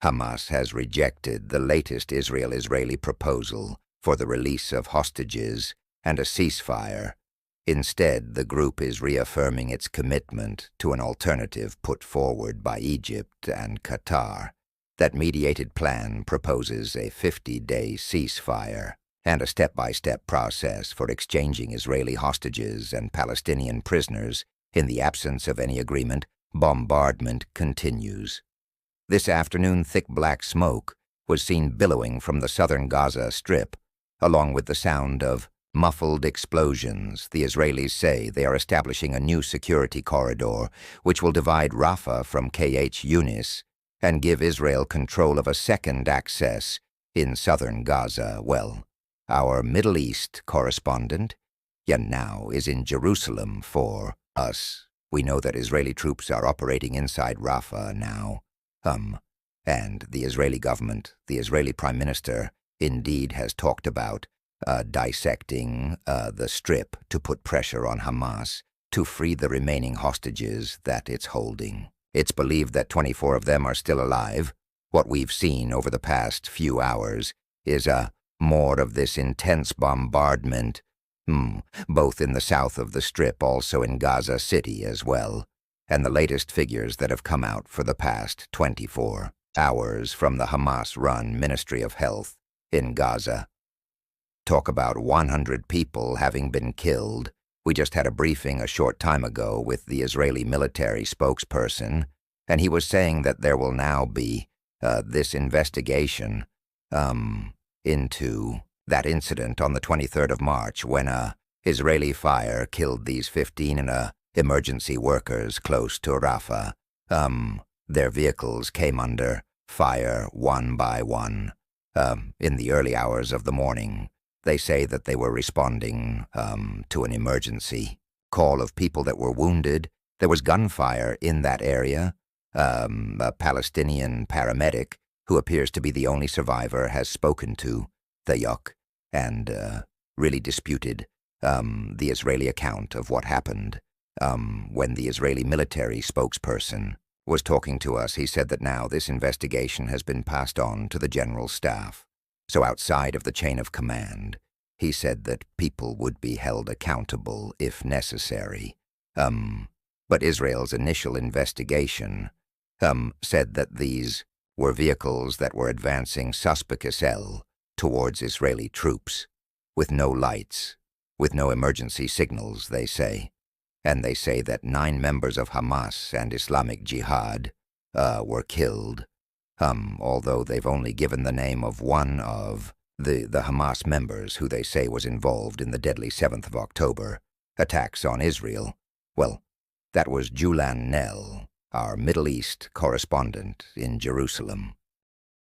Hamas has rejected the latest Israeli proposal for the release of hostages and a ceasefire. Instead, the group is reaffirming its commitment to an alternative put forward by Egypt and Qatar. That mediated plan proposes a 50-day ceasefire and a step-by-step process for exchanging Israeli hostages and Palestinian prisoners. In the absence of any agreement, bombardment continues. This afternoon, thick black smoke was seen billowing from the southern Gaza Strip, along with the sound of muffled explosions. The Israelis say they are establishing a new security corridor which will divide Rafah from Khan Younis and give Israel control of a second access in southern Gaza. Well, our Middle East correspondent, now is in Jerusalem for us. We know that Israeli troops are operating inside Rafah now. And the Israeli government, the Israeli Prime Minister, indeed has talked about dissecting the Strip to put pressure on Hamas to free the remaining hostages that it's holding. It's believed that 24 of them are still alive. What we've seen over the past few hours is more of this intense bombardment, both in the south of the Strip, also in Gaza City as well, and the latest figures that have come out for the past 24 hours from the Hamas-run Ministry of Health in Gaza talk about 100 people having been killed. We just had a briefing a short time ago with the Israeli military spokesperson, and he was saying that there will now be this investigation into that incident on the 23rd of March when Israeli fire killed these 15 emergency workers close to Rafah. Their vehicles came under fire one by one in the early hours of the morning. They say that they were responding to an emergency call of people that were wounded. There was gunfire in that area. A Palestinian paramedic, who appears to be the only survivor, has spoken to the UKK and really disputed the Israeli account of what happened. When the Israeli military spokesperson was talking to us, he said that now this investigation has been passed on to the general staff. So outside of the chain of command, he said that people would be held accountable if necessary. But Israel's initial investigation said that these were vehicles that were advancing suspicious towards Israeli troops, with no lights, with no emergency signals, they say. And they say that 9 members of Hamas and Islamic Jihad were killed, although they've only given the name of one of the Hamas members who they say was involved in the deadly 7th of October attacks on Israel. Well, that was Julan Nell, our Middle East correspondent in Jerusalem.